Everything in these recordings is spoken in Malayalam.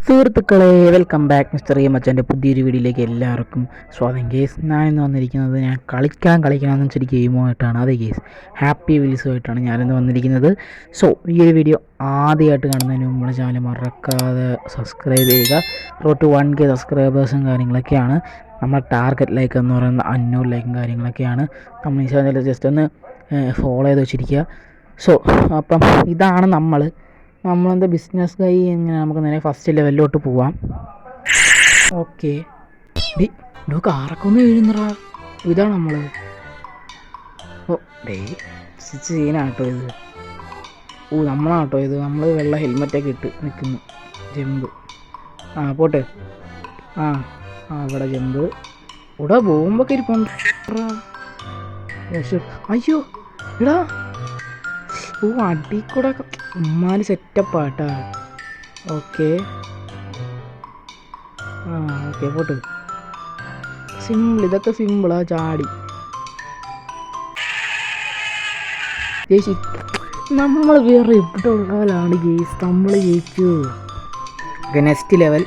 സുഹൃത്തുക്കളെ, വെൽക്കം ബാക്ക് മിസ്റ്റർ മച്ചൻ്റെ പുതിയൊരു വീഡിയോയിലേക്ക് എല്ലാവർക്കും സ്വാഗതം. കേസ് ഞാനിന്ന് വന്നിരിക്കുന്നത് ഞാൻ കളിക്കണമെന്ന് വെച്ചൊരു ഗെയിമുമായിട്ടാണ്. അതെ കേസ്, ഹാപ്പി വീൽസുമായിട്ടാണ് ഞാനിന്ന് വന്നിരിക്കുന്നത്. സോ ഈ ഒരു വീഡിയോ ആദ്യമായിട്ട് കാണുന്നതിന് മുമ്പ് നമ്മുടെ ചാനൽ മറക്കാതെ സബ്സ്ക്രൈബ് ചെയ്യുക. റോഡ് ടു 1K സബ്സ്ക്രൈബേഴ്സും കാര്യങ്ങളൊക്കെയാണ്. നമ്മുടെ ടാർഗറ്റ് ലൈക്ക് എന്ന് പറയുന്ന 500 ലൈക്കും കാര്യങ്ങളൊക്കെയാണ്. നമ്മൾ ഈ ചാനൽ ജസ്റ്റ് ഒന്ന് ഫോളോ ചെയ്ത് വെച്ചിരിക്കുക. സോ അപ്പം ഇതാണ് നമ്മളെന്താ ബിസിനസ് കൈ. എങ്ങനെ നമുക്ക് നേരെ ഫസ്റ്റ് ലെവലിലോട്ട് പോവാം. ഓക്കെ, കാറൊക്കെ ഒന്ന് വീഴുന്നറാ. ഇതാണ് നമ്മൾ. ഓ സീനാട്ടോ ഇത്. നമ്മളാട്ടോ ഇത്. നമ്മൾ വെള്ള ഹെൽമെറ്റൊക്കെ ഇട്ട് നിൽക്കുന്നു. ജമ്പ് പോട്ടെ. ഇവിടെ ജമ്പ്. ഇവിടെ ബോംബൊക്കെ ഇരിപ്പുണ്ട്. അയ്യോ എടാ, അടിക്കൂടെ ഉമ്മാന് സെറ്റപ്പാട്ടാ. ഓക്കെ ഓക്കെ പോട്ട്. സിമ്പിൾ, ഇതൊക്കെ സിമ്പിളാ. ചാടി ജയിച്ചു. നമ്മൾ വേറെ എവിടെ ഉള്ളവരാണ് ഗെയ്സ്. നമ്മൾ ജയിച്ചു. Next level.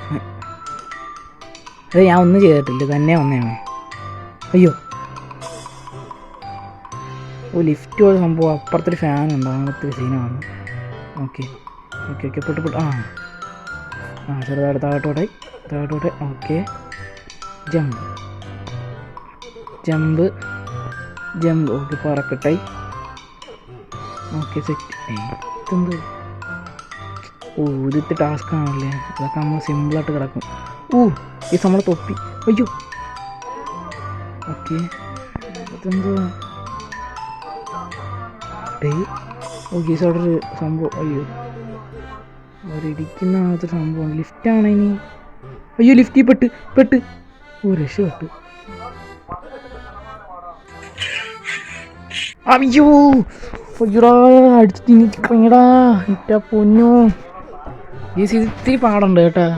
അത് ഞാൻ ഒന്നും ചെയ്തിട്ടില്ല, തന്നെ വന്നതാണ്. അയ്യോ ലിഫ്റ്റ് പോലെ സംഭവം. അപ്പുറത്തൊരു ഫാൻ ഉണ്ട്, അങ്ങനത്തെ ഒരു സീനാണ്. ഓക്കെ ഓക്കെ ഓക്കെ പൊട്ട് ചെറുതായിട്ട് താഴോട്ടെ. Okay jump. ഓക്കെ പറക്കട്ടായി. Okay set. ഇതെന്ത് ഇതിട്ട് ടാസ്ക് ആണല്ലേ. ഇതൊക്കെ നമ്മൾ സിമ്പിളായിട്ട് കിടക്കും. ഈ നമ്മളെ തൊപ്പി. അയ്യോ ഓക്കെ ഇതെന്തോ. ഓക്കെ അവിടെ ഒരു സംഭവം. അയ്യോ അവരിടിക്കുന്ന അങ്ങനത്തെ സംഭവം. ലിഫ്റ്റാണ് ഇനി. അയ്യോ ലിഫ്റ്റിൽ പെട്ട് രക്ഷപ്പെട്ടു. അയ്യോ അയ്യോടാ അടിച്ചിട്ട് എനിക്ക് പണിയടാ. ഇറ്റാ പൊന്നു. ഈ ഇത്തിരി പാടുണ്ട് കേട്ടാ.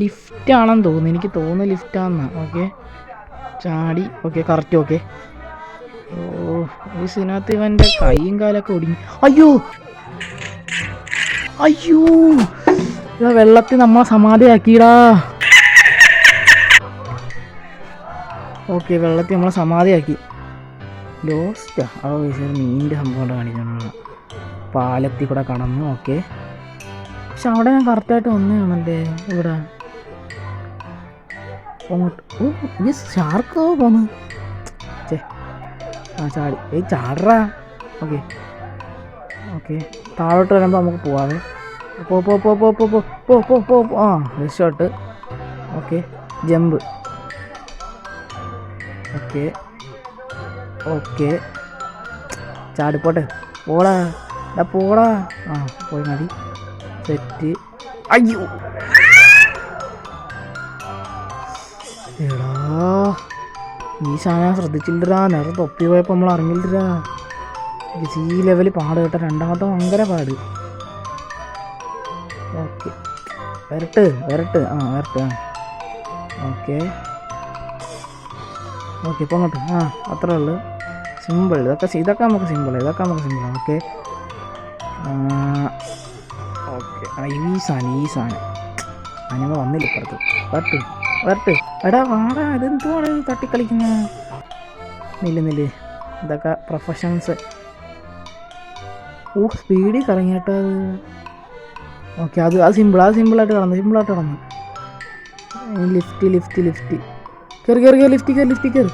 ലിഫ്റ്റാണെന്ന് തോന്നുന്നു, എനിക്ക് തോന്നുന്നു ലിഫ്റ്റാണെന്നാ. ഓക്കെ ചാടി. Okay correct. ഓക്കെ ഈ സിനകത്ത് ഇവൻ്റെ കൈയും കാലൊക്കെ ഒടിഞ്ഞു. അയ്യോ വെള്ളത്തിൽ നമ്മളെ സമാധിയാക്കിടാ. ഓക്കെ വെള്ളത്തിൽ നമ്മളെ സമാധിയാക്കി. ലോസ്റ്റാ. മീനിൻ്റെ സംഭവം കൊണ്ട് കാണിക്കണം. പാലത്തിൽ കൂടെ കടന്നു. ഓക്കെ പക്ഷെ അവിടെ ഞാൻ കറക്റ്റായിട്ട് വന്നതാണല്ലേ. ഇവിടെ അങ്ങോട്ട് ഷാർക്കോ പോന്ന്. ചാടി ചാടറാ. ഓക്കെ താഴോട്ട് വരുമ്പോൾ നമുക്ക് പോവാവേ. പോ റിസോർട്ട്. Okay jump. ഓക്കെ ചാടിപ്പോട്ടെ. പോടാ പോയി മതി. സെറ്റ്. അയ്യോ എടാ, ഈ സാധനം ശ്രദ്ധിച്ചില്ലടാ. നേരെ തൊപ്പി പോയപ്പോൾ നമ്മൾ അറിഞ്ഞില്ലടാ. ഈ ലെവല് പാട് കേട്ടോ. രണ്ടാമത്തെ ഭയങ്കര പാട്. ഓക്കെ വരട്ട്. ഓക്കെ ഇപ്പോൾ അങ്ങോട്ട്. അത്രേ ഉള്ളു. സിമ്പിൾ. ഇതൊക്കെ നമുക്ക് സിമ്പിൾ. ഓക്കെ ഈ സാധനം അതിനങ്ങൾ വന്നില്ല ഇപ്പുറത്ത്. വരട്ട് എടാ വാടാ. ഇതെന്തുവാണ് തട്ടിക്കളിക്കുന്നത്? നില്ല്. ഇതൊക്കെ പ്രൊഫഷൻസ്. സ്പീഡിൽ കറങ്ങിയിട്ടോ അത്. ഓക്കെ അത് സിമ്പിളായിട്ട് കടന്നു. ലിഫ്റ്റ് കയറി. ലിഫ്റ്റ് കയറി.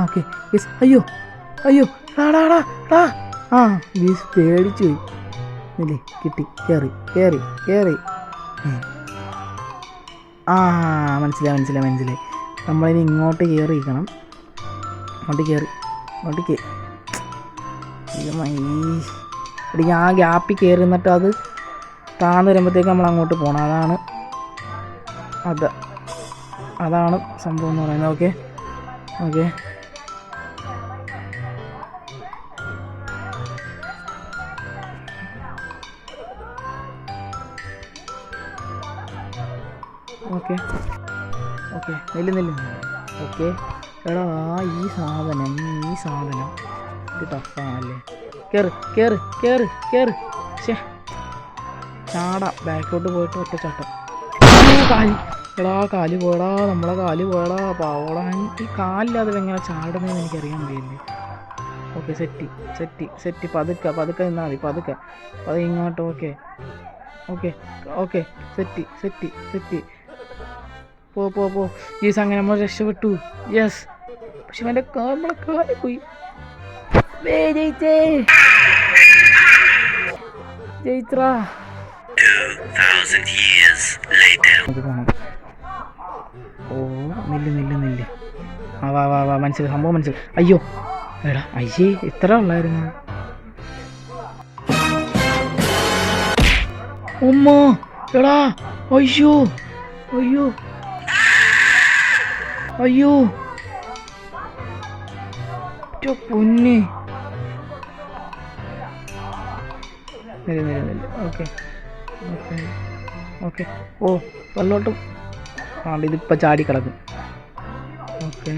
Okay yes. അയ്യോ ടാ പേടിച്ചു പോയി. ഇല്ലേ കിട്ടി. കയറി. മനസ്സിലായി. നമ്മളിനി ഇങ്ങോട്ട് കയറിയിരിക്കണം. ഞാൻ ഗ്യാപ്പിൽ കയറി നിന്നിട്ട് അത് താഴ്ന്നു വരുമ്പോഴത്തേക്ക് നമ്മൾ അങ്ങോട്ട് പോകണം. അതാണ് സംഭവം എന്ന് പറയുന്നത്. ഓക്കെ നില്ല്. ഓക്കെ എടാ ഈ സാധനം ഇത് ടഫാണല്ലേ. കയറ്. ചാടാം, ബാക്കിലോട്ട് പോയിട്ട് ഒറ്റ ചാട്ടം. കാല്, എടാ കാല് പോയടാ, നമ്മളെ കാല് പോയടാ പാവോളാ. ഈ കാലില്ലാതെ എങ്ങനെ ചാടുന്നതെന്ന് എനിക്കറിയാൻ വയ്യല്ലേ. ഓക്കെ സെറ്റ് സെറ്റ് സെറ്റ്, പതുക്കെ പതുക്കെ നിന്നാൽ മതി, പതുക്കെ പതുക്കെ ഇങ്ങോട്ട്. Okay okay okay set set set. പോ പോ പോ. യെസ്, അങ്ങനെ നമ്മൾ രക്ഷപ്പെട്ടു. യെസ്, പക്ഷെ അവൻ്റെ നമ്മളെ കാല് പോയി. ജയിച്ചേ, ജയിത്രാ. ഓ നെല്ല് നെല്ല് നെല്ല്. ആ വാ വാ വാ, മനസ്സിലായി, സംഭവം മനസ്സിലായി. അയ്യോ എടാ അയ്യേ, ഇത്ര ഉള്ളായിരുന്നു. ഉമ്മ എടാ, അയ്യോ അയ്യോ അയ്യോ പൊന്നെ. നെല്ല് നെല്ല് നെല്ല്. Okay okay okay. ഓ വെള്ളോട്ടും ആ, ഇതിപ്പോൾ ചാടി കിടക്കും. Okay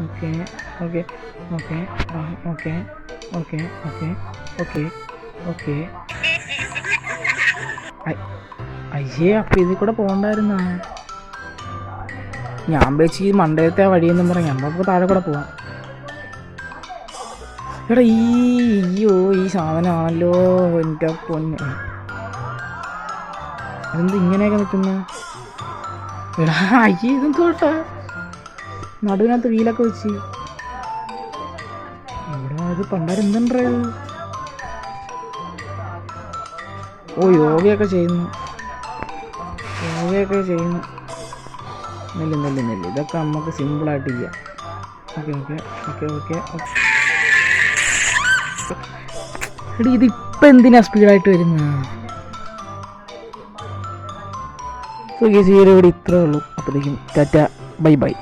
okay okay okay okay okay okay okay okay. അയ്യേ, അപ്പം ഇതിൽ കൂടെ പോകണ്ടായിരുന്ന. ഞാൻ വെച്ച് ഈ മണ്ടയത്തെ വഴിയെന്നും പറഞ്ഞാൽ നമുക്ക് താഴെ കൂടെ പോവാം. എടാ അയ്യോ, ഈ സാധനമാണല്ലോ എൻ്റെ പൊന്ന്. അതെന്ത് ഇങ്ങനെയൊക്കെ നിൽക്കുന്ന. എടാ അയ്യേ, ഇതെന്തോട്ടാ നടുവിനകത്ത് വീലൊക്കെ വെച്ച്. ഇവിടെ ഇത് പണ്ടാരം എന്തുണ്ടാ. ഓ യോഗയൊക്കെ ചെയ്യുന്നു, യോഗയൊക്കെ ചെയ്യുന്നു. നെല്ല് നെല്ല് നെല്ല്, ഇതൊക്കെ നമുക്ക് സിമ്പിളായിട്ട് ചെയ്യാം. Okay okay okay okay okay. എടി ഇതിപ്പോൾ എന്തിനാ സ്പീഡായിട്ട് വരുന്നത്. സോ ഗൈസ്, ഈ ഒരു വീഡിയോ ഇത്രേ ഉള്ളൂ. അപ്പോഴത്തേക്കും ടാറ്റ, ബൈ ബൈ.